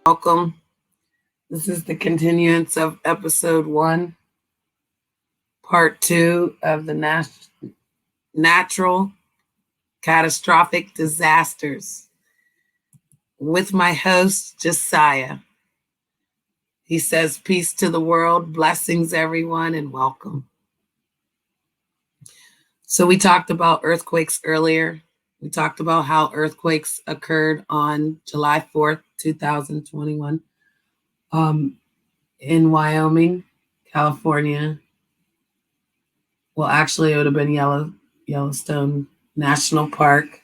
Welcome. This is the continuance of episode 1, part 2 of the natural catastrophic disasters with my host, Josiah. He says, peace to the world, blessings everyone, and welcome. So we talked about earthquakes earlier. We talked about how earthquakes occurred on July 4th, 2021 in Wyoming, California. Well, actually, it would have been Yellowstone National Park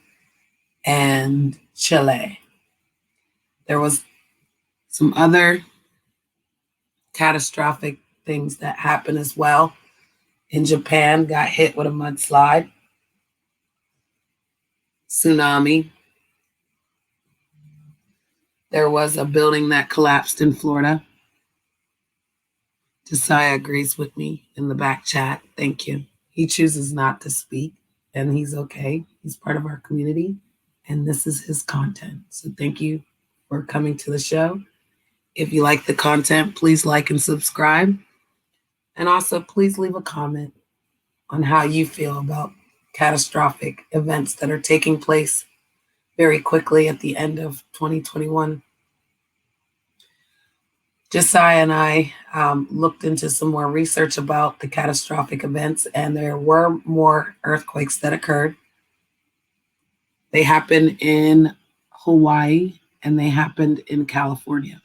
and Chile. There was some other catastrophic things that happened as well. In Japan, got hit with a mudslide. Tsunami. There was a building that collapsed in Florida. Josiah agrees with me in the back chat. Thank you. He chooses not to speak, and he's okay. He's part of our community, and this is his content. So thank you for coming to the show. If you like the content, please like and subscribe. And also, please leave a comment on how you feel about catastrophic events that are taking place very quickly at the end of 2021. Josiah and I looked into some more research about the catastrophic events, and there were more earthquakes that occurred. They happened in Hawaii and they happened in California.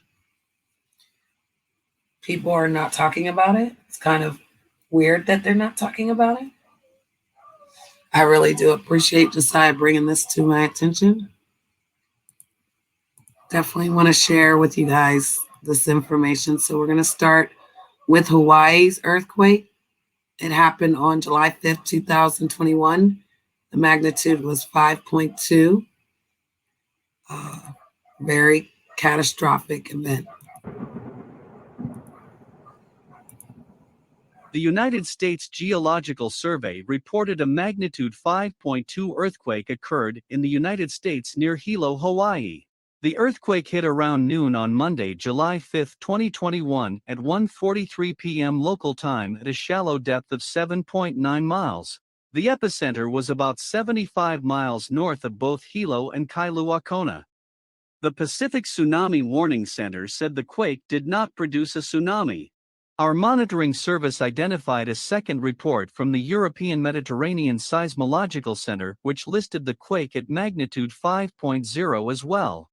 People are not talking about it. It's kind of weird that they're not talking about it. I really do appreciate Josiah bringing this to my attention. Definitely want to share with you guys this information. So we're going to start with Hawaii's earthquake. It happened on July 5th, 2021. The magnitude was 5.2. Very catastrophic event. The United States Geological Survey reported a magnitude 5.2 earthquake occurred in the United States near Hilo, Hawaii. The earthquake hit around noon on Monday, July 5, 2021 at 1:43 p.m. local time at a shallow depth of 7.9 miles. The epicenter was about 75 miles north of both Hilo and Kailua Kona. The Pacific Tsunami Warning Center said the quake did not produce a tsunami. Our monitoring service identified a second report from the European Mediterranean Seismological Center, which listed the quake at magnitude 5.0 as well.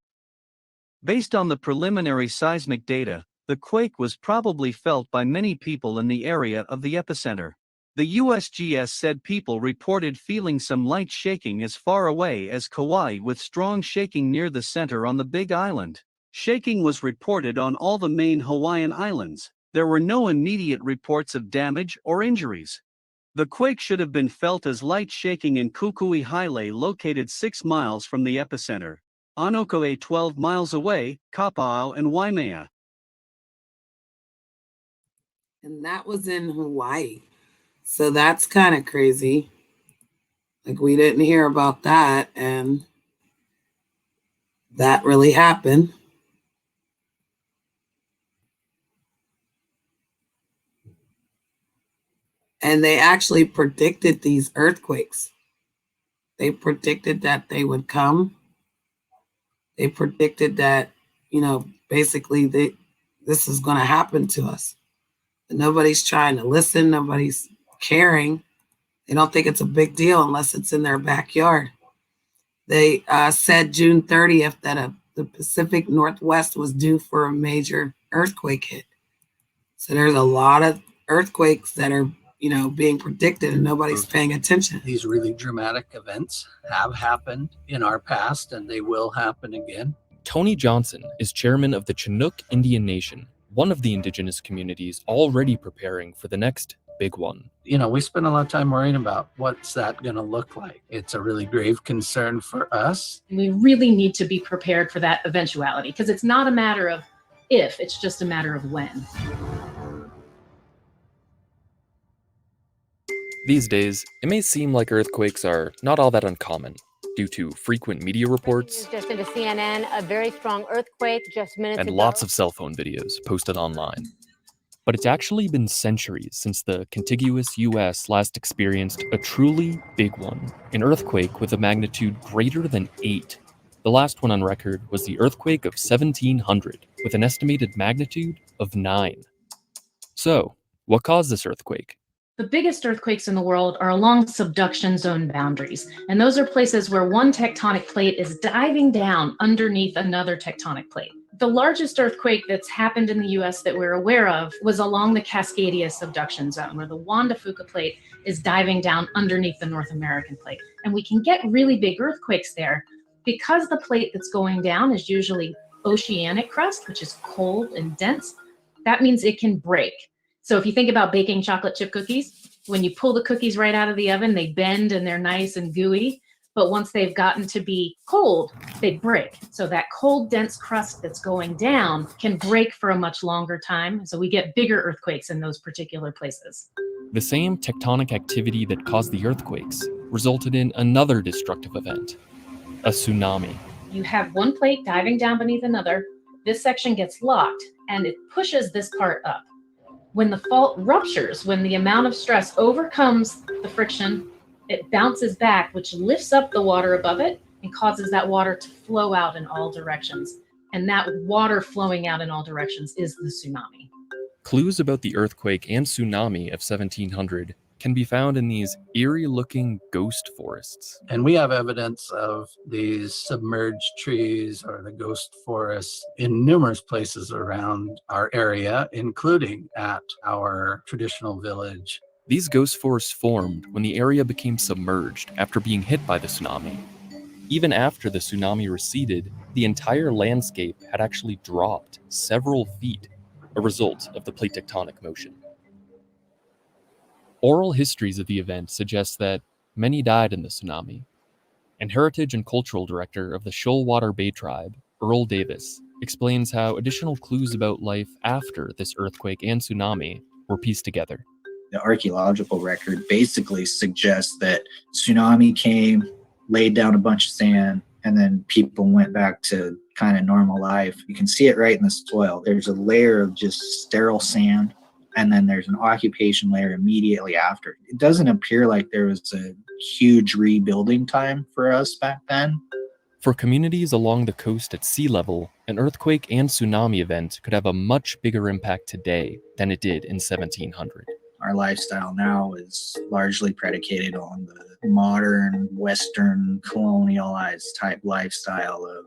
Based on the preliminary seismic data, the quake was probably felt by many people in the area of the epicenter. The USGS said people reported feeling some light shaking as far away as Kauai, with strong shaking near the center on the Big Island. Shaking was reported on all the main Hawaiian islands. There were no immediate reports of damage or injuries. The quake should have been felt as light shaking in Kukui Haile, located 6 miles from the epicenter. Anoko'e 12 miles away, Kapa'au and Waimea. And that was in Hawaii. So that's kind of crazy. Like, we didn't hear about that, and that really happened. And they actually predicted these earthquakes. They predicted that they would come. They predicted that, basically this is going to happen to us. But nobody's trying to listen. Nobody's caring. They don't think it's a big deal unless it's in their backyard. They said June 30th that the Pacific Northwest was due for a major earthquake hit. So there's a lot of earthquakes that are, being predicted, and nobody's paying attention. These really dramatic events have happened in our past, and they will happen again. Tony Johnson is chairman of the Chinook Indian Nation, one of the indigenous communities already preparing for the next big one. We spend a lot of time worrying about what's that going to look like. It's a really grave concern for us. We really need to be prepared for that eventuality, because it's not a matter of if, it's just a matter of when. These days, it may seem like earthquakes are not all that uncommon. due to frequent media reports Just into CNN, a very strong earthquake just minutes and ago. lots of cell phone videos posted online. But it's actually been centuries since the contiguous US last experienced a truly big one, an earthquake with a magnitude greater than 8. The last one on record was the earthquake of 1700, with an estimated magnitude of 9. So, what caused this earthquake? The biggest earthquakes in the world are along subduction zone boundaries, and those are places where one tectonic plate is diving down underneath another tectonic plate. The largest earthquake that's happened in the US that we're aware of was along the Cascadia subduction zone, where the Juan de Fuca plate is diving down underneath the North American plate. And we can get really big earthquakes there because the plate that's going down is usually oceanic crust, which is cold and dense. That means it can break. So if you think about baking chocolate chip cookies, when you pull the cookies right out of the oven, they bend and they're nice and gooey. But once they've gotten to be cold, they break. So that cold, dense crust that's going down can break for a much longer time. So we get bigger earthquakes in those particular places. The same tectonic activity that caused the earthquakes resulted in another destructive event, a tsunami. You have one plate diving down beneath another. This section gets locked and it pushes this part up. When the fault ruptures, when the amount of stress overcomes the friction, it bounces back, which lifts up the water above it and causes that water to flow out in all directions. And that water flowing out in all directions is the tsunami. Clues about the earthquake and tsunami of 1700 can be found in these eerie-looking ghost forests. And we have evidence of these submerged trees or the ghost forests in numerous places around our area, including at our traditional village. These ghost forests formed when the area became submerged after being hit by the tsunami. Even after the tsunami receded, the entire landscape had actually dropped several feet, a result of the plate tectonic motion. Oral histories of the event suggest that many died in the tsunami, and Heritage and Cultural Director of the Shoalwater Bay Tribe, Earl Davis, explains how additional clues about life after this earthquake and tsunami were pieced together. The archaeological record basically suggests that tsunami came, laid down a bunch of sand, and then people went back to kind of normal life. You can see it right in the soil. There's a layer of just sterile sand, and then there's an occupation layer immediately after. It doesn't appear like there was a huge rebuilding time for us back then. For communities along the coast at sea level, an earthquake and tsunami event could have a much bigger impact today than it did in 1700. Our lifestyle now is largely predicated on the modern, Western, colonialized type lifestyle of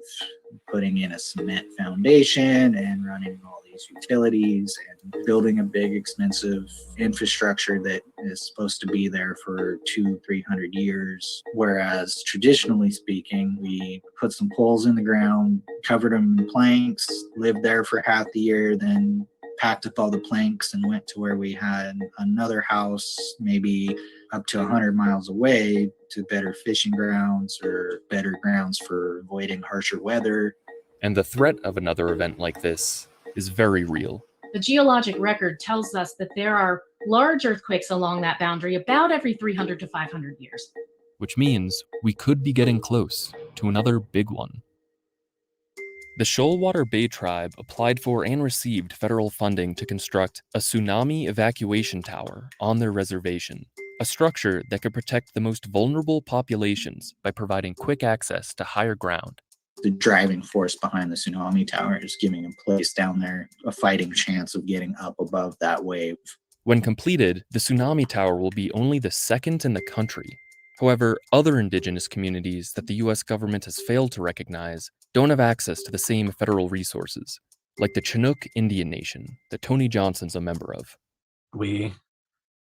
putting in a cement foundation and running all these utilities and building a big, expensive infrastructure that is supposed to be there for 200-300 years. Whereas traditionally speaking, we put some poles in the ground, covered them in planks, lived there for half the year, then packed up all the planks and went to where we had another house, maybe up to 100 miles away, to better fishing grounds or better grounds for avoiding harsher weather. And the threat of another event like this is very real. The geologic record tells us that there are large earthquakes along that boundary about every 300 to 500 years. Which means we could be getting close to another big one. The Shoalwater Bay Tribe applied for and received federal funding to construct a tsunami evacuation tower on their reservation, a structure that could protect the most vulnerable populations by providing quick access to higher ground. The driving force behind the tsunami tower is giving a place down there a fighting chance of getting up above that wave. When completed, the tsunami tower will be only the second in the country. However, other indigenous communities that the US government has failed to recognize don't have access to the same federal resources, like the Chinook Indian Nation that Tony Johnson's a member of. We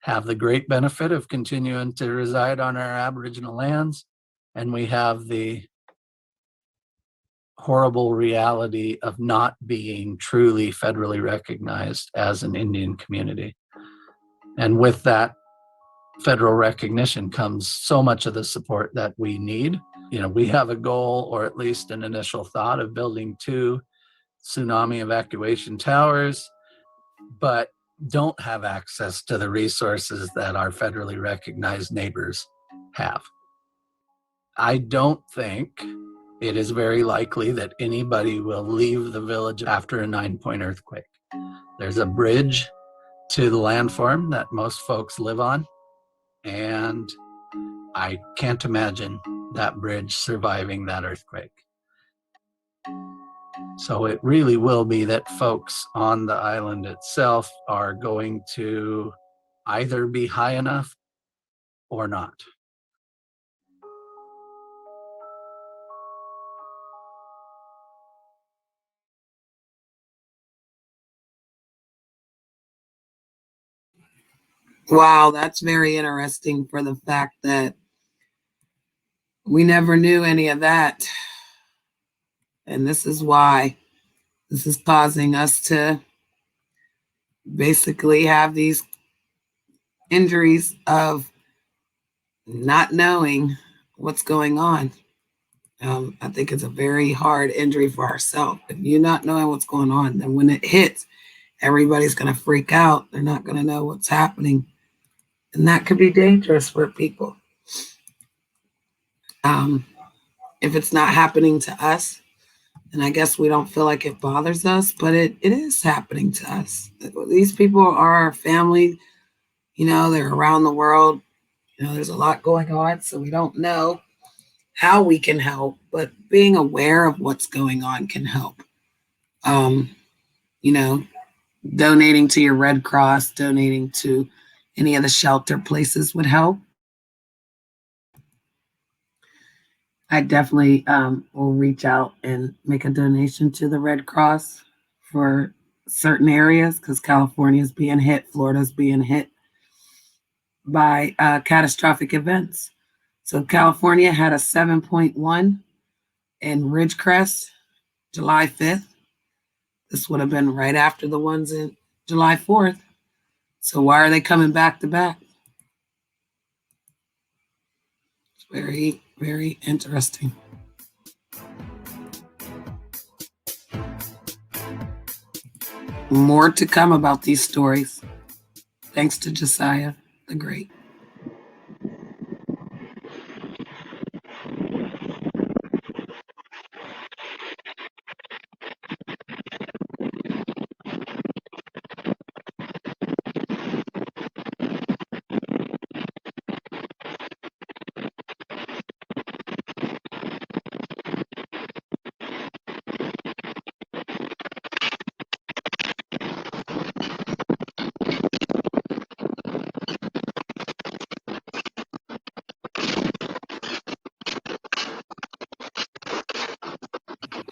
have the great benefit of continuing to reside on our Aboriginal lands, and we have the horrible reality of not being truly federally recognized as an Indian community. And with that federal recognition comes so much of the support that we need. You know, we have a goal, or at least an initial thought, of building 2 tsunami evacuation towers, but don't have access to the resources that our federally recognized neighbors have. I don't think it is very likely that anybody will leave the village after a 9-point earthquake. There's a bridge to the landform that most folks live on, and I can't imagine that bridge surviving that earthquake. So it really will be that folks on the island itself are going to either be high enough or not. Wow, that's very interesting for the fact that we never knew any of that. And this is why this is causing us to basically have these injuries of not knowing what's going on. I think it's a very hard injury for ourselves. If you're not knowing what's going on, then when it hits, everybody's going to freak out. They're not going to know what's happening. And that could be dangerous for people. If it's not happening to us, and I guess we don't feel like it bothers us, but it is happening to us. These people are our family. You know, they're around the world. You know, there's a lot going on, so we don't know how we can help, but being aware of what's going on can help. You know, donating to your Red Cross, donating to any of the shelter places would help. I definitely will reach out and make a donation to the Red Cross for certain areas because California is being hit, Florida's being hit by catastrophic events. So California had a 7.1 in Ridgecrest, July 5th. This would have been right after the ones in July 4th. So why are they coming back to back? It's very, very interesting. More to come about these stories. Thanks to Josiah the Great.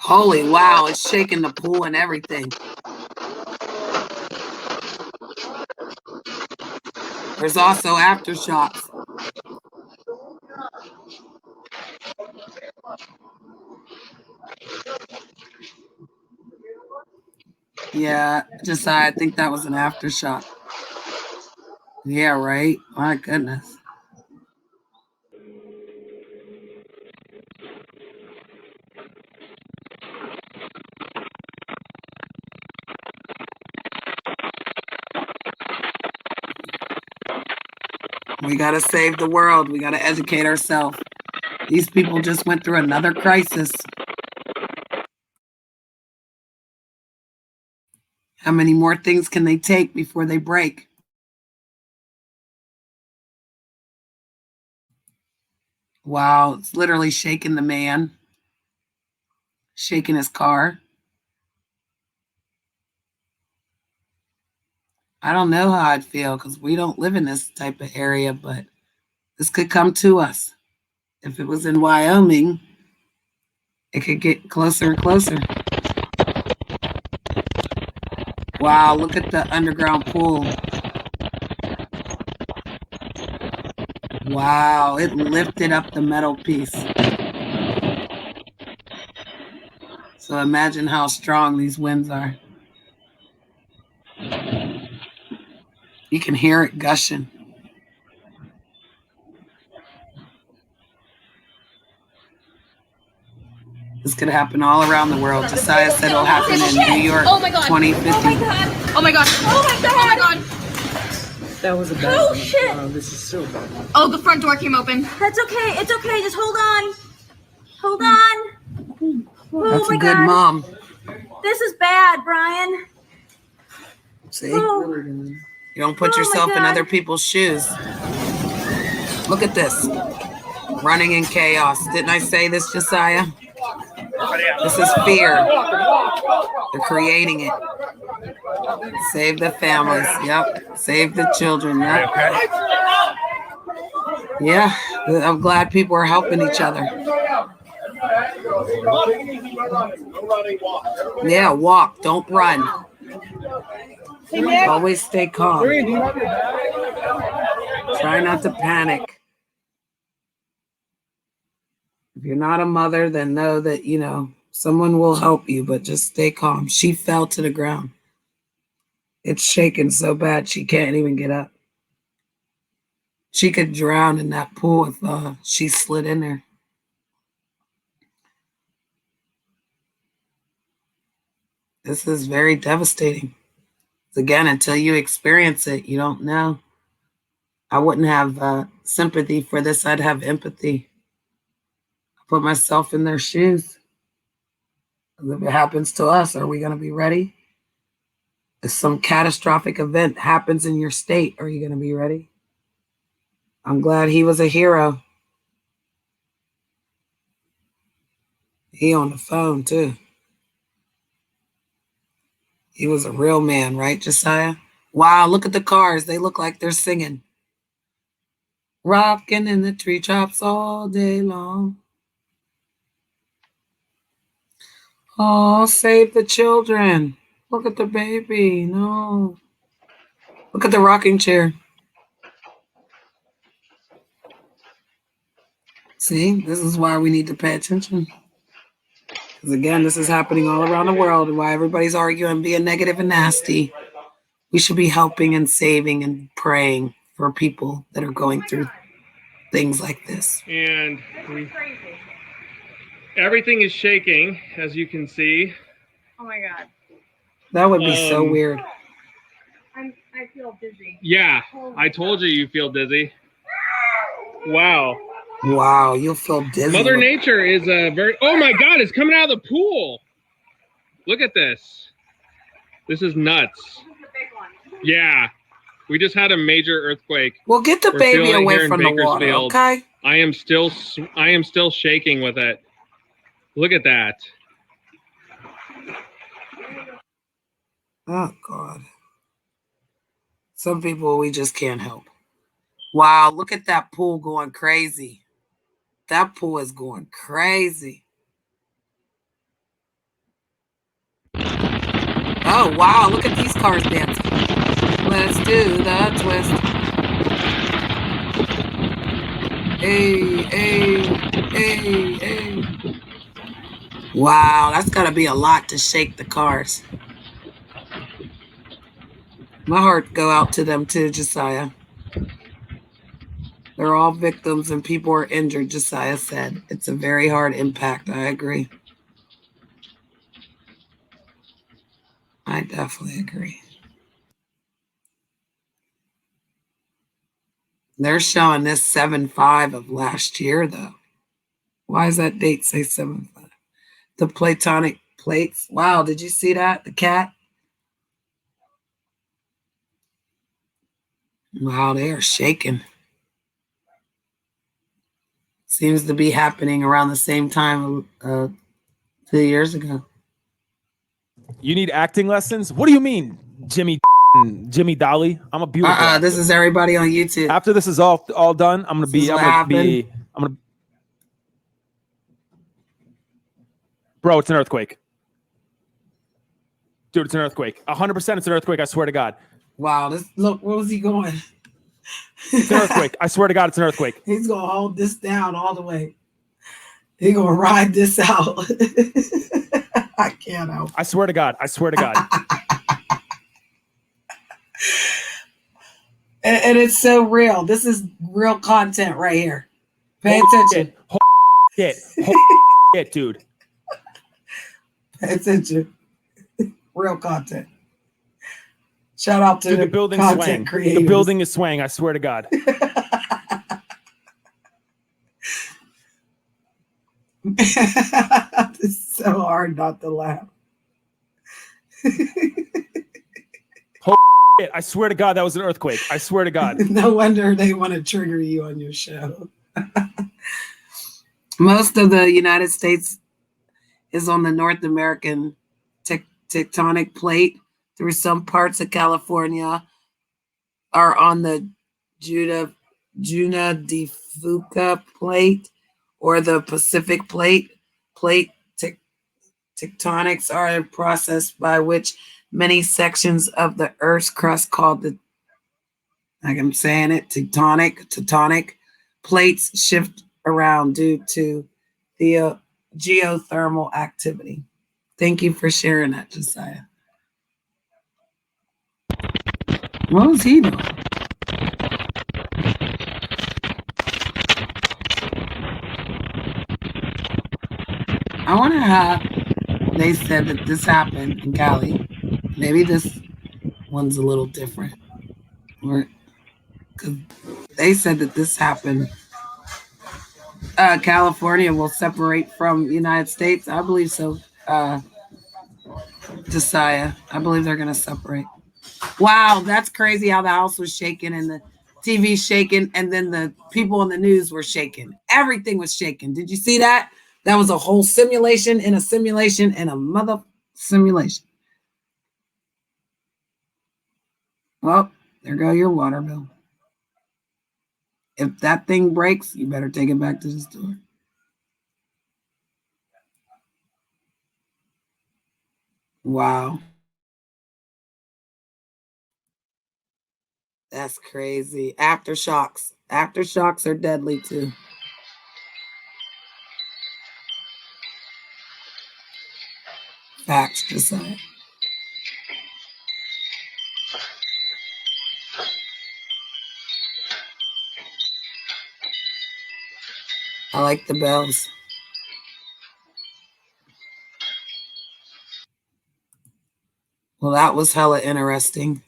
Holy wow, it's shaking the pool and everything. There's also aftershocks. Yeah, I think that was an aftershock. Yeah, right? My goodness. We got to save the world. We got to educate ourselves. These people just went through another crisis. How many more things can they take before they break? Wow, it's literally shaking the man, shaking his car. I don't know how I'd feel because we don't live in this type of area, but this could come to us. If it was in Wyoming, it could get closer and closer. Wow, look at the underground pool. Wow, it lifted up the metal piece. So imagine how strong these winds are. You can hear it gushing. This could happen all around the world. Josiah said it'll happen in New York 2050. Oh my god! Oh my god! Oh my god! That was a bad Oh, one. shit. Wow, this is so bad. Oh, the front door came open. That's okay. It's okay. Just hold on. Hold on. Oh That's my a good God. mom. This is bad, Brian. See? Oh. You don't put Oh my yourself in God. other people's shoes. Look at this. Running in chaos. Didn't I say this, Josiah? This is fear. They're creating it. Save the families. Yep. Save the children. Yep. Yeah. I'm glad people are helping each other. Yeah, walk. Don't run. Always stay calm. Try not to panic. If you're not a mother, then know that, someone will help you, but just stay calm. She fell to the ground. It's shaking so bad she can't even get up. She could drown in that pool if she slid in there. This is very devastating. Again, until you experience it, you don't know. I wouldn't have sympathy for this. I'd have empathy. Put myself in their shoes. If it happens to us, are we going to be ready? If some catastrophic event happens in your state, are you going to be ready? I'm glad he was a hero. He on the phone, too. He was a real man, right, Josiah? Wow, look at the cars. They look like they're singing. Rocking in the treetops all day long. Oh, save the children. Look at the baby. No. Look at the rocking chair. See, this is why we need to pay attention. Because again, this is happening all around the world, and why everybody's arguing, being negative and nasty. We should be helping and saving and praying for people that are going through things like this. And everything is shaking, as you can see. Oh my God. That would be so weird. I feel dizzy. Yeah, I told you feel dizzy. Wow. Wow, you'll feel dizzy. Mother Nature is a very... Oh my God, it's coming out of the pool. Look at this. This is nuts. Yeah. We just had a major earthquake. Well, get the baby away from the water, okay? I am still shaking with it. Look at that. Oh, God. Some people we just can't help. Wow, look at that pool going crazy. That pool is going crazy. Oh, wow, look at these cars dancing. Let's do the twist. Hey, hey, hey, hey. Wow, that's got to be a lot to shake the cars. My heart go out to them too, Josiah. They're all victims and people are injured, Josiah said. It's a very hard impact. I agree. I definitely agree. They're showing this 7/5 of last year, though. Why does that date say 7/5? The platonic plates. Wow, did you see that? The cat? Wow, they are shaking. Seems to be happening around the same time 2 years ago. You need acting lessons? What do you mean, Jimmy Dolly? I'm a beautiful actor. This is everybody on YouTube. After this is all done, I'm gonna Bro, it's an earthquake. Dude, it's an earthquake. 100% it's an earthquake, I swear to God. Wow, look, where was he going? It's an earthquake. I swear to God, it's an earthquake. He's gonna hold this down all the way. He's gonna ride this out. I can't help. I swear to God. I swear to God. And it's so real. This is real content right here. Pay attention. Shit, dude. Pay attention. Real content. Shout out to Dude, the the building content swang. creators. The building is swaying. I swear to God. It's so hard not to laugh. I swear to God, that was an earthquake. I swear to God. No wonder they want to trigger you on your show. Most of the United States is on the North American tectonic plate. Through some parts of California are on the Juna de Fuca plate or the Pacific plate. Plate tectonics are a process by which many sections of the Earth's crust called the, like I'm saying it, tectonic plates shift around due to the geothermal activity. Thank you for sharing that, Josiah. What was he doing? I wonder how they said that this happened in Cali. Maybe this one's a little different. Or, 'cause they said that this happened. California will separate from the United States. I believe so. Josiah, I believe they're going to separate. Wow, that's crazy how the house was shaking and the TV shaking, and then the people on the news were shaking. Everything was shaking. Did you see that? That was a whole simulation in a simulation and a mother simulation. Well, there go your water bill. If that thing breaks, you better take it back to the store. Wow. That's crazy. Aftershocks. Aftershocks are deadly too. Facts, Josiah. I like the bells. Well, that was hella interesting.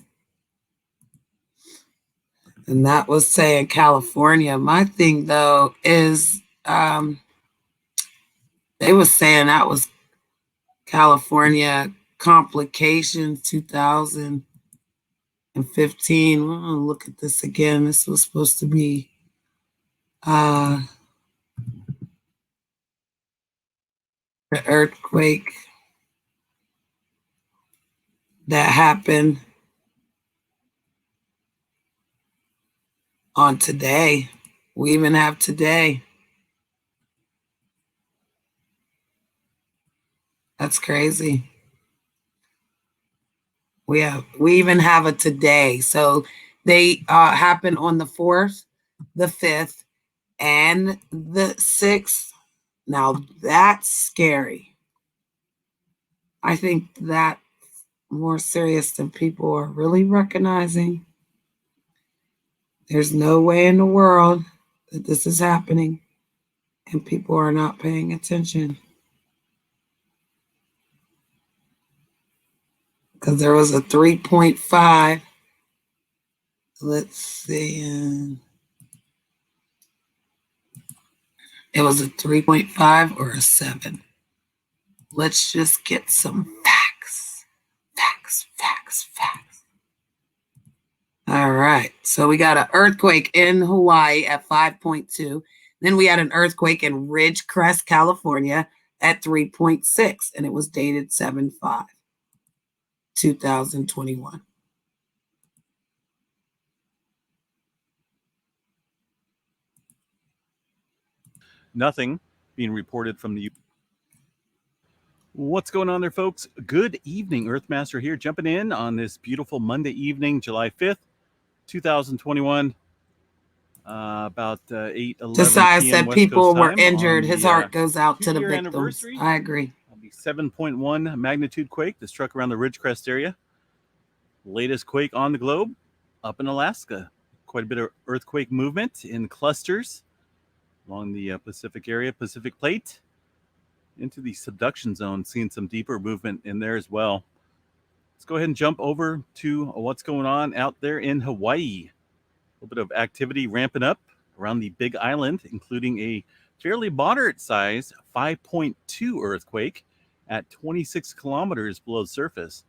And that was saying California. My thing though is they was saying that was California complications 2015. We're gonna look at this again. This was supposed to be the earthquake that happened on today. We even have today. That's crazy. We even have a today. So they happen on the 4th, the 5th, and the 6th. Now that's scary. I think that's more serious than people are really recognizing. There's no way in the world that this is happening and people are not paying attention. Because there was a 3.5. Let's see. It was a 3.5 or a 7. Let's just get some facts. Facts. All right. So we got an earthquake in Hawaii at 5.2. Then we had an earthquake in Ridgecrest, California at 3.6. And it was dated 7/5, 2021. Nothing being reported from the. What's going on there, folks? Good evening, Earthmaster here, jumping in on this beautiful Monday evening, July 5th, 2021. About 8:11 Josiah p.m. said West people Coast were time injured. on His the, heart goes out to the two-year victims. anniversary I agree. of the 7.1 magnitude quake that struck around the Ridgecrest area. Latest quake on the globe up in Alaska. Quite a bit of earthquake movement in clusters along the Pacific area, Pacific plate, into the subduction zone, seeing some deeper movement in there as well. Let's go ahead and jump over to what's going on out there in Hawaii. A little bit of activity ramping up around the Big Island, including a fairly moderate size 5.2 earthquake at 26 kilometers below the surface.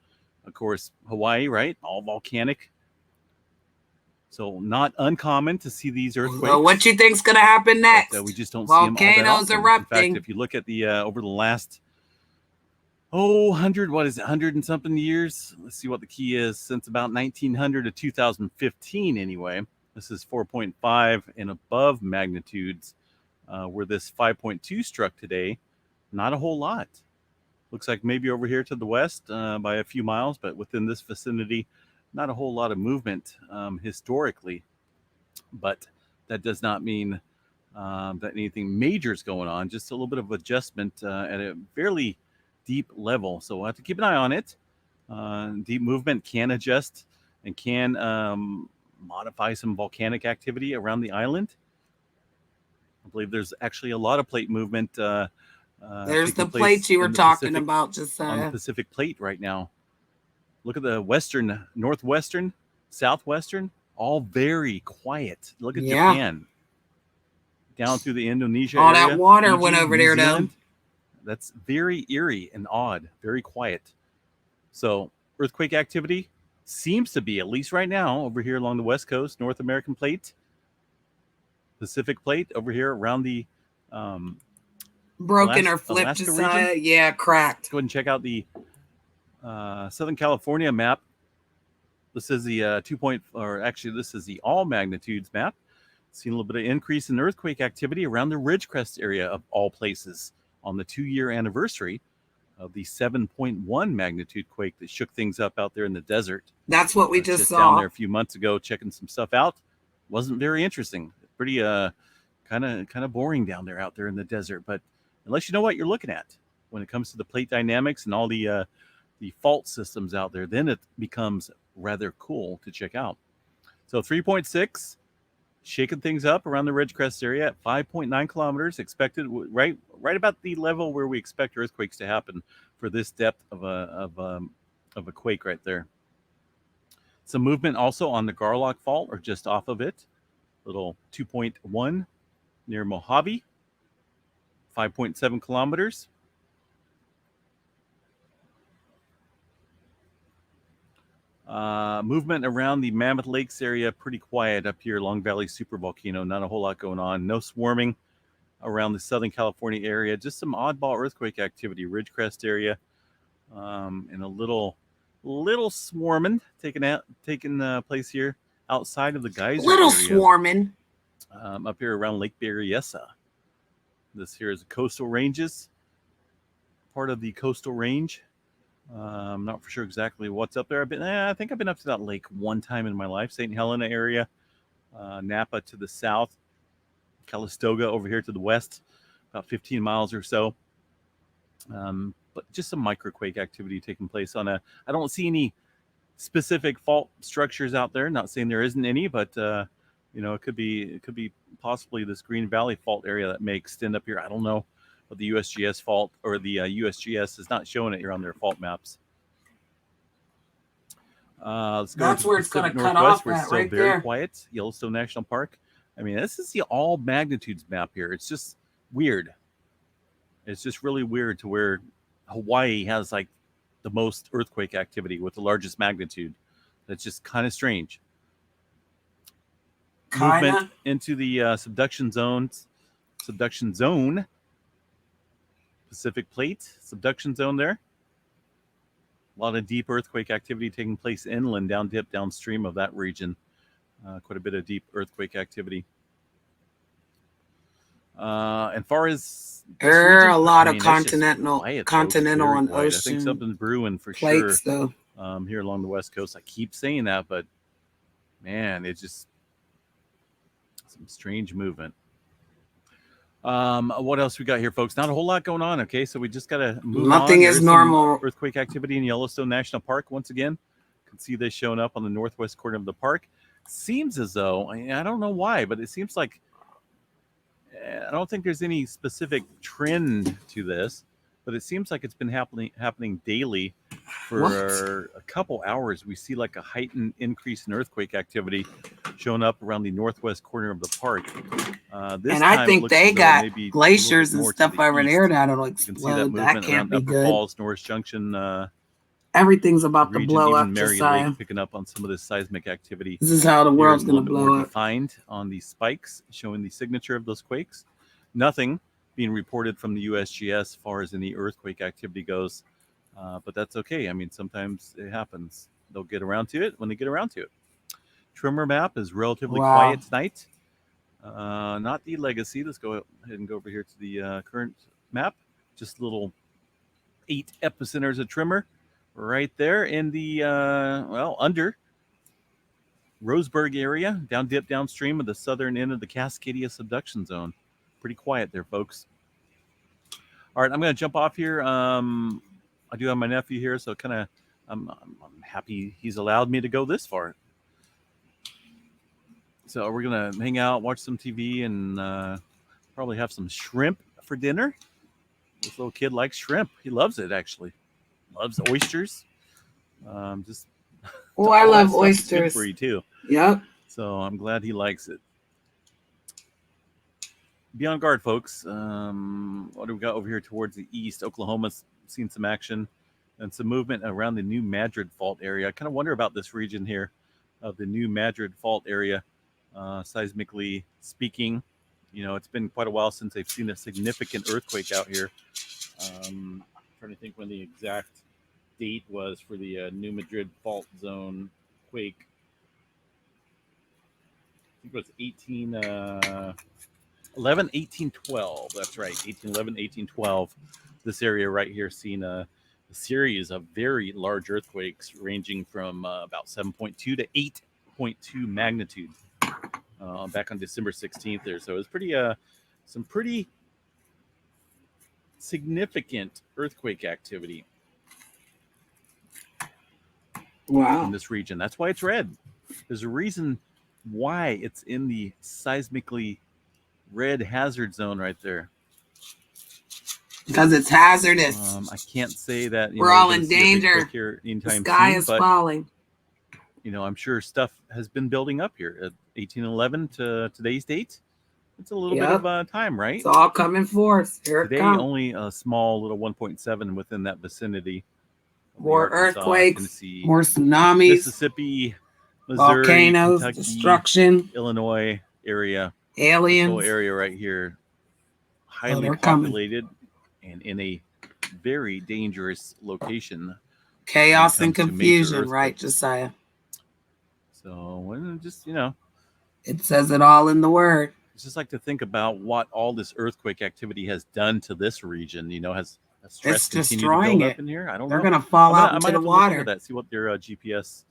Of course, Hawaii, right? All volcanic. So not uncommon to see these earthquakes. Well, what you think's going to happen next? But, we just don't see them all that Volcanoes often. erupting. In fact, if you look at the over the last 100 and something years. Let's see what the key is. Since about 1900 to 2015, anyway. This is 4.5 and above magnitudes. Where this 5.2 struck today, not a whole lot. Looks like maybe over here to the west by a few miles, but within this vicinity, not a whole lot of movement historically. But that does not mean that anything major is going on. Just a little bit of adjustment at a fairly deep level. So we'll have to keep an eye on it. Deep movement can adjust and can modify some volcanic activity around the island. I believe there's actually a lot of plate movement. There's the plates you were talking about, Josiah. On the Pacific plate right now. Look at the western, northwestern, southwestern, all very quiet. Look at Japan. Down through the Indonesia all area. That water Fiji, went over New there, Zealand. though. That's very eerie and odd, very quiet. So earthquake activity seems to be, at least right now, over here along the west coast, North American plate. Pacific plate over here around the broken or flipped, Josiah. Region. Yeah, cracked. Let's go ahead and check out the Southern California map. This is the this is the all magnitudes map. Seen a little bit of increase in earthquake activity around the Ridgecrest area of all places on the 2-year anniversary of the 7.1 magnitude quake that shook things up out there in the desert. That's what we just saw down there a few months ago, checking some stuff out. Wasn't very interesting. Pretty kind of boring down there out there in the desert. But unless you know what you're looking at when it comes to the plate dynamics and all the fault systems out there, then it becomes rather cool to check out. So 3.6, shaking things up around the Ridgecrest area at 5.9 kilometers, expected right about the level where we expect earthquakes to happen for this depth of a quake right there. Some movement also on the Garlock Fault or just off of it. Little 2.1 near Mojave, 5.7 kilometers. Movement around the Mammoth Lakes area, pretty quiet up here, Long Valley Supervolcano. Not a whole lot going on. No swarming around the Southern California area. Just some oddball earthquake activity, Ridgecrest area, and a little swarming taking place here outside of the geyser little area. Swarming. Up here around Lake Berryessa. This here is the coastal ranges, part of the coastal range. I'm not for sure exactly what's up there. I think I've been up to that lake one time in my life. St. Helena area, Napa to the south, Calistoga over here to the west, about 15 miles or so. But just some microquake activity taking place I don't see any specific fault structures out there. Not saying there isn't any, but it could be possibly this Green Valley fault area that may extend up here. I don't know. But the USGS fault or the USGS is not showing it here on their fault maps. Let's go. That's where it's going to cut off where it's at, still right very there. Quiet. Yellowstone National Park. I mean, this is the all magnitudes map here. It's just weird. It's just really weird to where Hawaii has like the most earthquake activity with the largest magnitude. That's just kind of strange. Movement into the subduction zone. Pacific plate, subduction zone there. A lot of deep earthquake activity taking place inland, downstream of that region. Quite a bit of deep earthquake activity. And far as there are a lot of continental quiet, and quiet. ocean. I think something's brewing for plates, sure. Though. Here along the west coast, I keep saying that, but man, it's just some strange movement. What else we got here, folks? Not a whole lot going on. Okay, so we just gotta move on. Nothing is normal. Earthquake activity in Yellowstone National Park once again. You can see this showing up on the northwest corner of the park. Seems as though, I don't know why, but it seems like I don't think there's any specific trend to this, but it seems like it's been happening daily For a couple hours, we see like a heightened increase in earthquake activity showing up around the northwest corner of the park. And I think they got glaciers and stuff over there that'll You can see that explode. That movement can't around be Upper good. Falls, Norris Junction Everything's about to region, blow even up, Mary Josiah. Lake picking up on some of this seismic activity. This is how the Here world's is a little gonna bit more blow up. defined on these spikes, showing the signature of those quakes. Nothing being reported from the USGS as far as any earthquake activity goes, but that's okay. I mean, sometimes it happens. They'll get around to it when they get around to it. Tremor map is relatively quiet tonight. Not the legacy. Let's go ahead and go over here to the current map. Just a little 8 epicenters of tremor right there in the under Roseburg area, dip downstream of the southern end of the Cascadia subduction zone. Pretty quiet there, folks. All right, I'm going to jump off here. I do have my nephew here, so kind of I'm happy he's allowed me to go this far. So we're going to hang out, watch some TV, and probably have some shrimp for dinner. This little kid likes shrimp. He loves it, actually. Loves oysters. Just Oh, I all that love stuff is good oysters. for you too. Yep. So I'm glad he likes it. Be on guard, folks. What do we got over here towards the east? Oklahoma's seen some action and some movement around the New Madrid Fault area. I kind of wonder about this region here of the New Madrid Fault area, seismically speaking. You know, it's been quite a while since they've seen a significant earthquake out here. Trying to think when the exact date was for the New Madrid Fault Zone quake. I think it was 1812. That's right, 1811, 1812. This area right here seen a series of very large earthquakes ranging from about 7.2 to 8.2 magnitude back on December 16th there. So it was pretty some pretty significant earthquake activity. Wow. In this region. That's why it's red. There's a reason why it's in the seismically red hazard zone right there. Because it's hazardous. I can't say that we're all in danger. Here the sky soon, is but, falling. You know, I'm sure stuff has been building up here at 1811 to today's date. It's a little bit of time, right? It's all coming forth. Here Today, it comes. only a small little 1.7 within that vicinity. More Arkansas, earthquakes, Tennessee, more tsunamis, Mississippi, Missouri, volcanoes, Kentucky, destruction, Illinois area, aliens. this whole area right here, highly they're populated and in a very dangerous location. Chaos and confusion, right, Josiah? So just, you know, it says it all in the word. It's just like to think about what all this earthquake activity has done to this region. You know, has stress continued to build up in here? I don't know. They're going to fall out into the water. Look at that, see what their GPS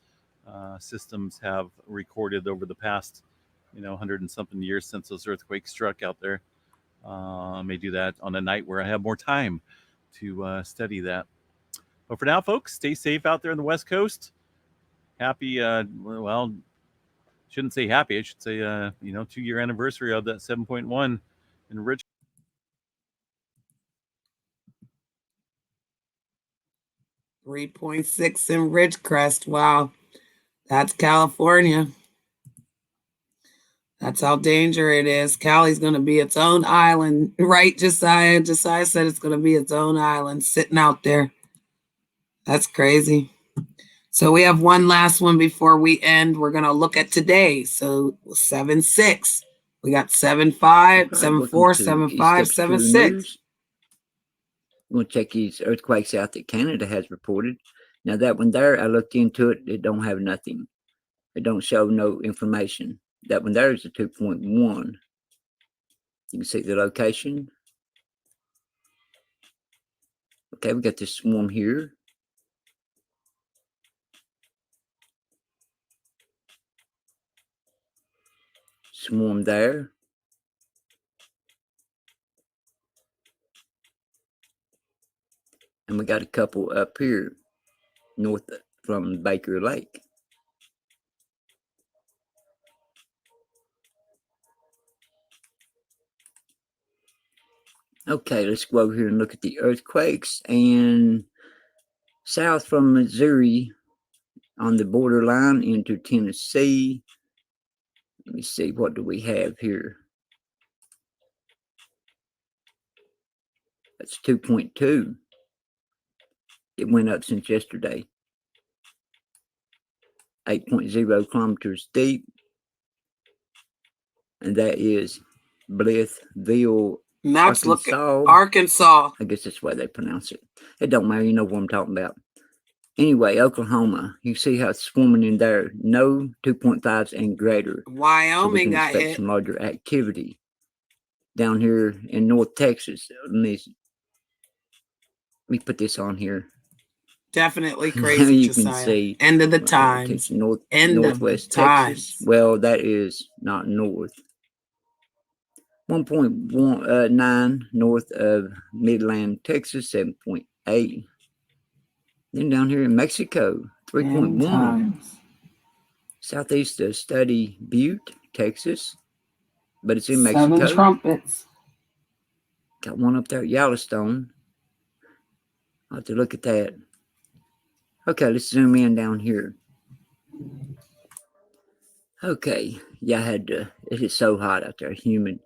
systems have recorded over the past, 100 and something years since those earthquakes struck out there. I may do that on a night where I have more time to study that. But for now, folks, stay safe out there on the West Coast. Happy, shouldn't say happy. I should say, 2-year anniversary of that 7.1 in Rich. 3.6 in Ridgecrest. Wow. That's California. That's how dangerous it is. Cali's going to be its own island, right, Josiah? Josiah said it's going to be its own island sitting out there. That's crazy. So we have one last one before we end. We're going to look at today. So 7-6. We got 7-5, 7-4, 7-5, 7-6. We'll check these earthquakes out that Canada has reported. Now that one there, I looked into it. It don't have nothing. It don't show no information. That one there is a 2.1. You can see the location. Okay, we got this swarm here. Swarm there. And we got a couple up here north from Baker Lake. Okay, let's go over here and look at the earthquakes and south from Missouri on the borderline into Tennessee. Let me see, what do we have here? That's 2.2. It went up since yesterday. 8.0 kilometers deep. And that is Blitheville, Maps look at Arkansas. Arkansas. I guess that's the way they pronounce it. It don't matter. You know what I'm talking about. Anyway, Oklahoma. You see how it's swarming in there. No 2.5s and greater. Wyoming got expect hit. some larger activity. Down here in North Texas. Let me put this on here. Definitely Now crazy, you Josiah. can see End of the times. Northwest Texas. Well, that is not north. 1.9 north of Midland, Texas. 7.8. Then down here in Mexico, 3.1. Southeast of Study Butte, Texas. But it's in Mexico. 7 trumpets. Got one up there at Yellowstone. I'll have to look at that. Okay, let's zoom in down here. Okay, yeah, I had to, it is so hot out there, humid.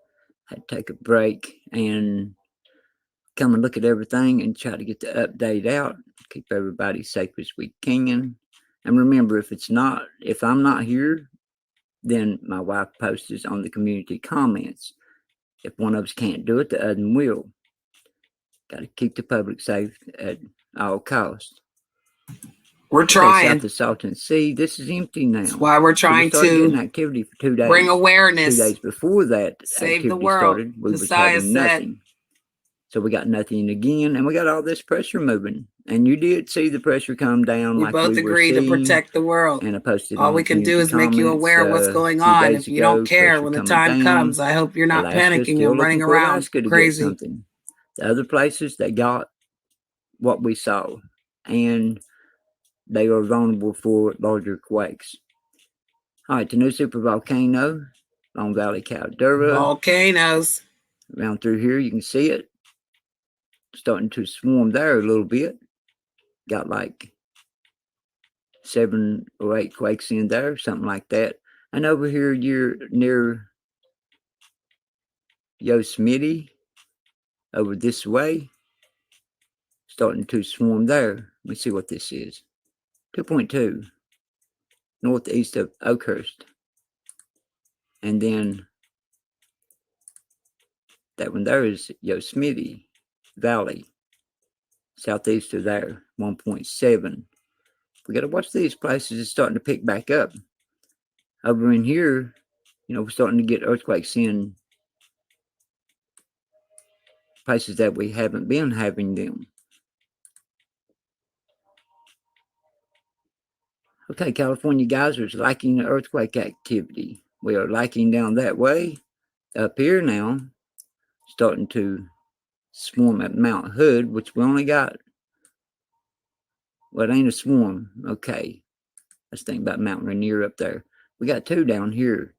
Had to take a break and come and look at everything and try to get the update out. Keep everybody safe as we can. And remember, if I'm not here, then my wife posts this on the community comments. If one of us can't do it, the other will. Got to keep the public safe at all costs. We're trying. South of Salton Sea, this is empty now. That's why we're trying so we started to getting activity for 2 days. bring awareness. 2 days before that Save the activity world. started, we was Josiah having said. nothing. So we got nothing again, and we got all this pressure moving. And you did see the pressure come down. We like both we agree were to protect the world. And I posted all on we can do community is make you aware of what's going few on. days If you don't ago, care pressure when the coming time down. comes, I hope you're not Alaska's panicking still and running looking for around Alaska to crazy. get something. The other places, they got what we saw, and they are vulnerable for larger quakes. All right, the new supervolcano, Long Valley Caldera. Volcanoes. Around through here, you can see it starting to swarm there a little bit. Got like 7 or 8 quakes in there, something like that. And over here, you're near Yosemite, over this way, starting to swarm there. Let me see what this is. 2.2, northeast of Oakhurst. And then that one there is Yosemite Valley, southeast of there, 1.7. We got to watch these places. It's starting to pick back up. Over in here, we're starting to get earthquakes in places that we haven't been having them. Okay, California geysers liking the earthquake activity. We are liking down that way. Up here now, starting to swarm at Mount Hood, which we only got, well, it ain't a swarm. Okay, let's think about Mount Rainier up there. We got 2 down here.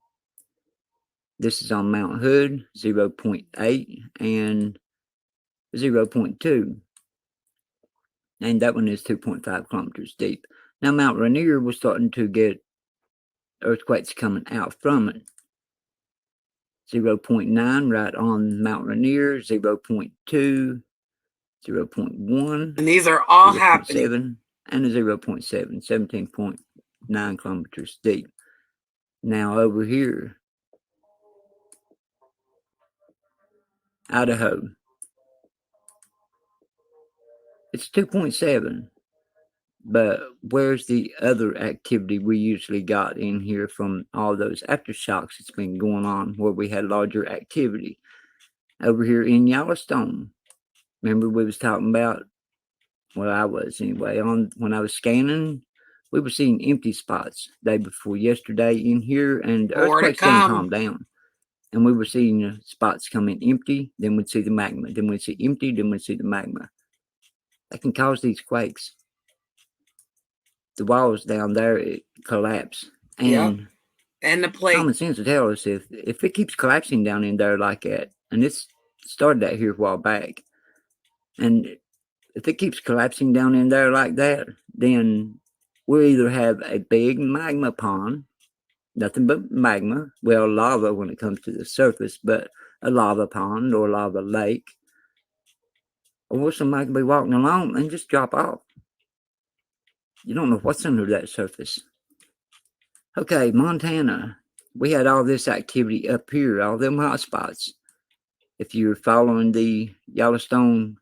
This is on Mount Hood, 0.8 and 0.2. And that one is 2.5 kilometers deep. Now, Mount Rainier was starting to get earthquakes coming out from it. 0.9 right on Mount Rainier, 0.2, 0.1. And these are all 0. happening. 7 and a 0.7, 17.9 kilometers deep. Now over here, Idaho, it's 2.7. But where's the other activity we usually got in here from all those aftershocks that's been going on where we had larger activity? Over here in Yellowstone. Remember we was talking about, well, I was anyway, when I was scanning, we were seeing empty spots day before yesterday in here, and the earthquakes didn't calm down. And we were seeing spots coming empty, then we'd see the magma, then we'd see empty, then we'd see the magma. That can cause these quakes. The walls down there, it collapse. And and the plate. Common sense will tell us if it keeps collapsing down in there like that, and it's started out here a while back, and if it keeps collapsing down in there like that, then we'll either have a big magma pond, nothing but magma, well, lava when it comes to the surface, but a lava pond or lava lake, or somebody can be walking along and just drop off. You don't know what's under that surface. Okay, Montana, we had all this activity up here, all them hot spots. If you're following the Yellowstone,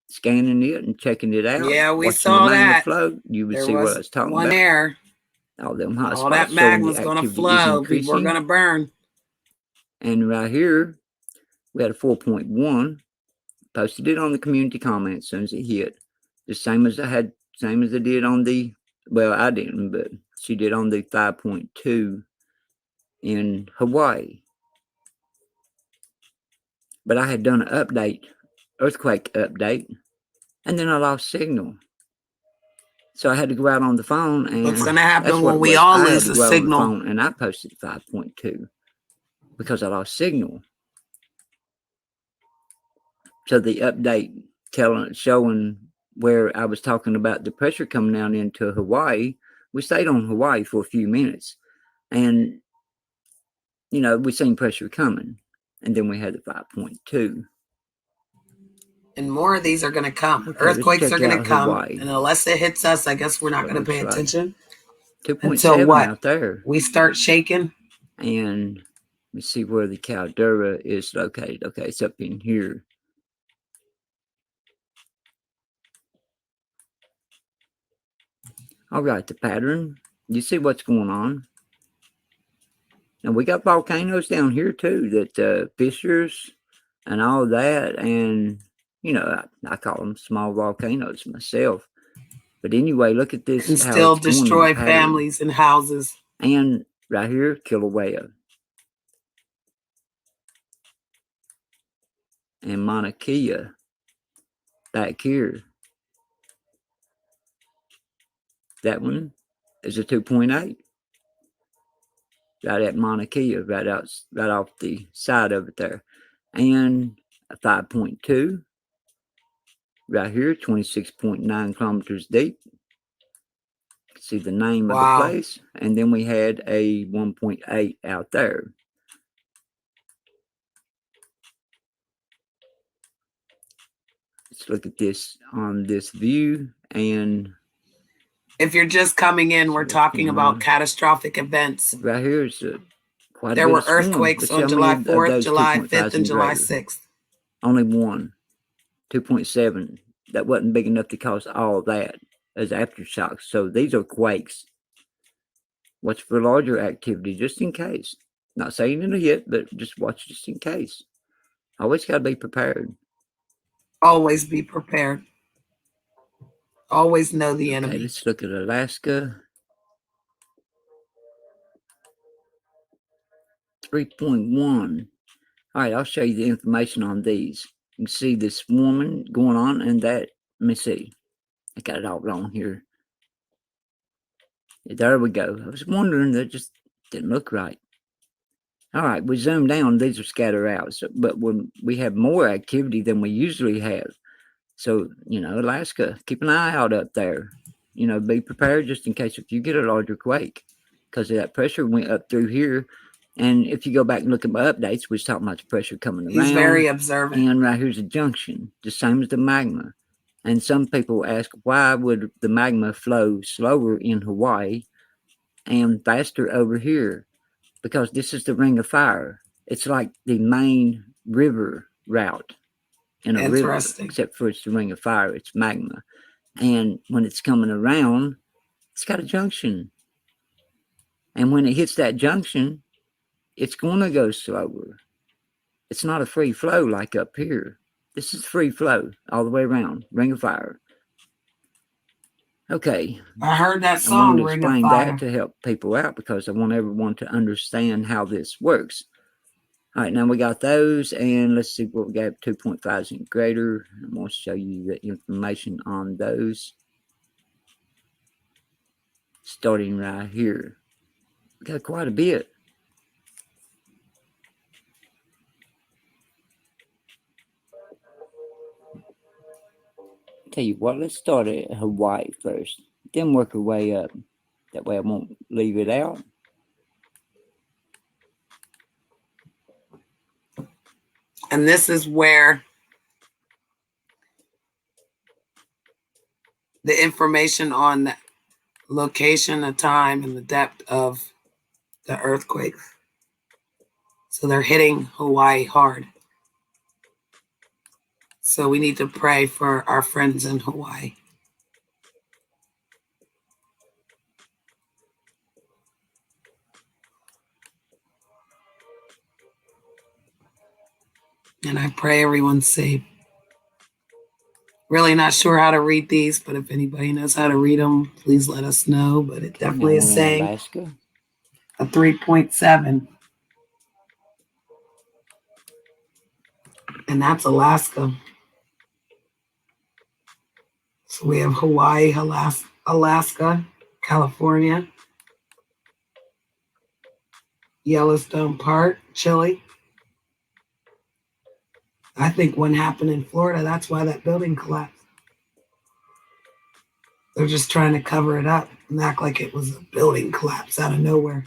scanning it and checking it out, Yeah, we watching saw the magma that. flow, you would There see what was I was talking one about. there. All them hot All that spots showing magma's the gonna activity is flow. People are increasing. gonna burn. And right here, we had a 4.1. Posted it on the community comment as soon as it hit. The same as I did on the, well, I didn't, but she did on the 5.2 in Hawaii. But I had done an update, earthquake update, and then I lost signal. So I had to go out on the phone, and What's gonna happen that's what when it we was. all I had lose to the go out on the signal? phone, and I posted 5.2 because I lost signal. So the update showing where I was talking about the pressure coming down into Hawaii, we stayed on Hawaii for a few minutes, and you know, we seen pressure coming, and then we had the 5.2. And more of these are going to come. Okay, let's Earthquakes check are going to out come. Hawaii. And unless it hits us, I guess we're not What going to pay looks like attention. 2.7 Until what? out there. We start shaking. And we see where the caldera is located. Okay, it's up in here. All right, the pattern. You see what's going on. And we got volcanoes down here too, that fissures and all that. And, you know, I call them small volcanoes myself. But anyway, look at this. And how still it's going in destroy pattern. families and houses. And right here, Kilauea. And Mauna Kea back here. That one is a 2.8. Right at Mauna Kea, right off the side of it there. And a 5.2. Right here, 26.9 kilometers deep. You can see the name of the place. And then we had a 1.8 out there. Let's look at this on this view. And if you're just coming in, we're talking about catastrophic events. Right here is quite there a bit were of storm. earthquakes Let's on see how many July 4th, of those July 2.5s 5th, and July greater. 6th. Only one. 2.7. That wasn't big enough to cause all that as aftershocks. So these are quakes. Watch for larger activity just in case. Not saying it'll hit, but just watch just in case. Always got to be prepared. Always be prepared. Always know the enemy. Let's look at Alaska. 3.1. All right, I'll show you the information on these. You can see this swarming going on, and that, let me see. I got it all wrong here. There we go. I was wondering, that just didn't look right. All right, we zoom down. These are scatter out. So, but when we have more activity than we usually have. So, you know, Alaska, keep an eye out up there. You know, be prepared just in case if you get a larger quake. Because that pressure went up through here. And if you go back and look at my updates, we was talking about the pressure coming around. He's very observant. And right here's a junction, the same as the magma. And some people ask, why would the magma flow slower in Hawaii and faster over here? Because this is the ring of fire. It's like the main river route in a river, except for it's the ring of fire, it's magma. And when it's coming around, it's got a junction. And when it hits that junction, it's going to go slower. It's not a free flow like up here. This is free flow all the way around, ring of fire. Okay. I heard that song, Ring of Fire. I want to explain that to help people out because I want everyone to understand how this works. All right, now we got those, and let's see what we got, 2.5s and greater. I'm going to show you the information on those. Starting right here. We got quite a bit. tell you what, let's start at Hawaii first, then work our way up. That way I won't leave it out. And this is where the information on the location, the time, and the depth of the earthquakes. So they're hitting Hawaii hard. So we need to pray for our friends in Hawaii. And I pray everyone's safe. Really not sure how to read these, but if anybody knows how to read them, please let us know. But it definitely is saying Alaska. a 3.7. And that's Alaska. So we have Hawaii, Alaska, California, Yellowstone Park, Chile. I think one happened in Florida. That's why that building collapsed. They're just trying to cover it up and act like it was a building collapse out of nowhere.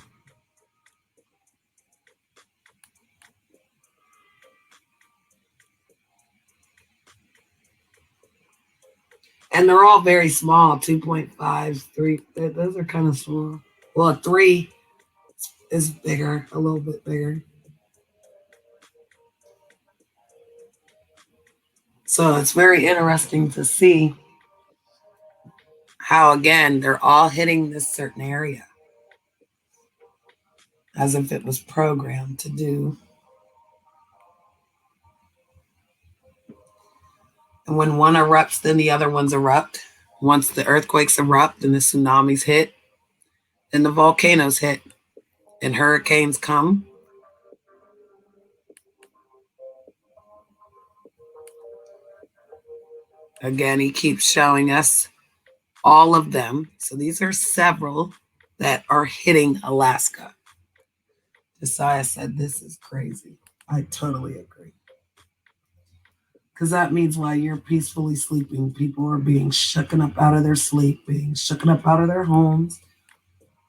And they're all very small, 2.5s, 3. Those are kind of small. Well, a 3 is bigger, a little bit bigger. So it's very interesting to see how, again, they're all hitting this certain area as if it was programmed to do. And when one erupts, then the other ones erupt. Once the earthquakes erupt and the tsunamis hit, then the volcanoes hit and hurricanes come. Again, he keeps showing us all of them. So these are several that are hitting Alaska. Josiah said, this is crazy. I totally agree. Because that means while you're peacefully sleeping, people are being shooken up out of their sleep, being shooken up out of their homes.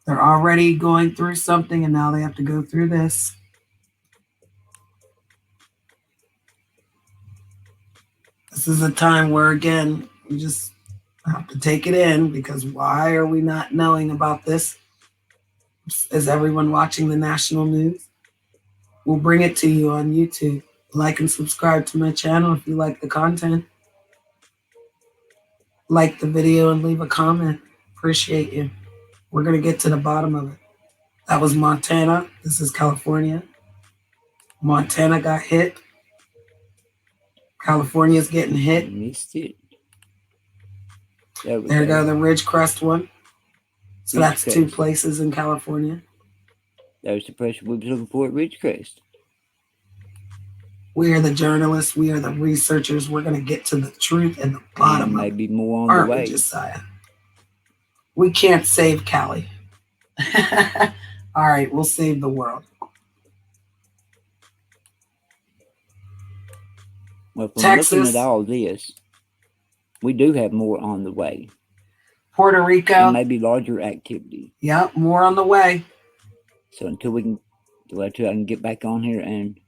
They're already going through something, and now they have to go through this. This is a time where, again, you just have to take it in, because why are we not knowing about this? Is everyone watching the national news? We'll bring it to you on YouTube. Like and subscribe to my channel if you like the content. Like the video and leave a comment. Appreciate you. We're going to get to the bottom of it. That was Montana. This is California. Montana got hit. California's getting hit. Missed it. There we There go. go the Ridgecrest one. So that's 2 places in California. There's the pressure we was looking for at Ridgecrest. We are the journalists. We are the researchers. We're going to get to the truth and the bottom of it. Maybe more on Aren't the way. we, Josiah? We can't save Cali. All right, we'll save the world. Well, from Texas. looking at all this, we do have more on the way. Puerto Rico. And maybe larger activity. Yep, more on the way. So until I can get back on here and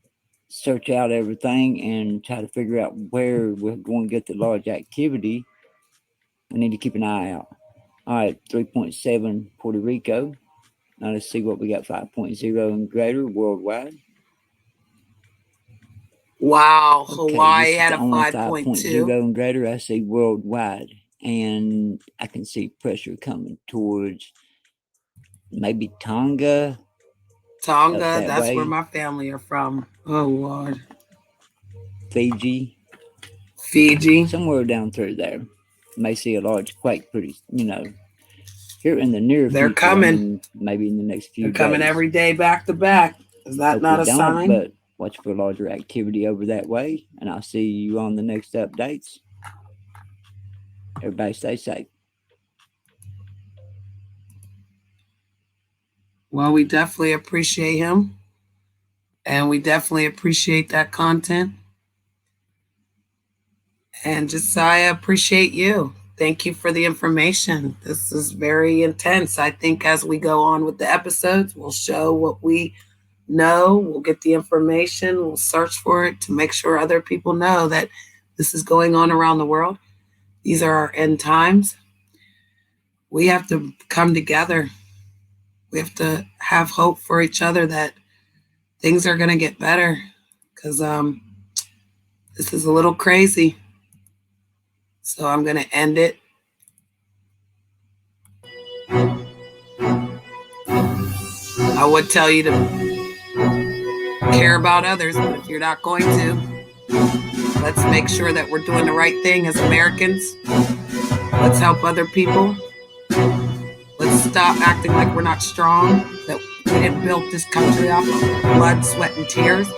search out everything and try to figure out where we're going to get the large activity, we need to keep an eye out. All right, 3.7 Puerto Rico. Now let's see what we got. 5.0 and greater worldwide. Wow, Okay, Hawaii this had is a only 5.2. 5.0 and greater. I see worldwide, and I can see pressure coming towards maybe Tonga. Tonga, that's way. where my family are from. Oh, Lord. Fiji. Somewhere down through there. May see a large quake pretty, here in the near future. They're coming. I mean, maybe in the next few days. They're coming every day back to back. Is that Hope not we a don't, sign? But watch for larger activity over that way, and I'll see you on the next updates. Everybody stay safe. Well, we definitely appreciate him. And we definitely appreciate that content. And Josiah, appreciate you. Thank you for the information. This is very intense. I think as we go on with the episodes, we'll show what we know. We'll get the information. We'll search for it to make sure other people know that this is going on around the world. These are our end times. We have to come together. We have to have hope for each other that things are going to get better, because this is a little crazy. So I'm going to end it. I would tell you to care about others, but if you're not going to, let's make sure that we're doing the right thing as Americans. Let's help other people. Let's stop acting like we're not strong, that we didn't build this country off of blood, sweat, and tears.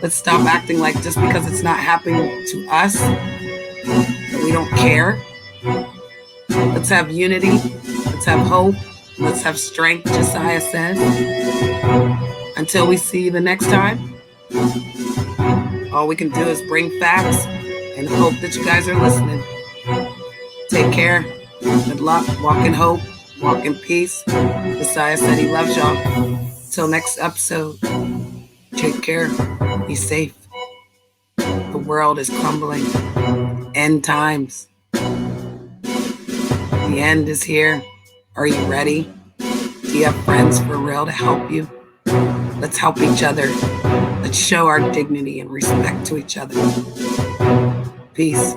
Let's stop acting like just because it's not happening to us, that we don't care. Let's have unity. Let's have hope. Let's have strength, Josiah says. Until we see you the next time, all we can do is bring facts and hope that you guys are listening. Take care. Good luck. Walk in hope. Walk in peace. Josiah said he loves y'all. Till next episode, take care. Be safe. The world is crumbling. End times. The end is here. Are you ready? Do you have friends for real to help you? Let's help each other. Let's show our dignity and respect to each other. Peace.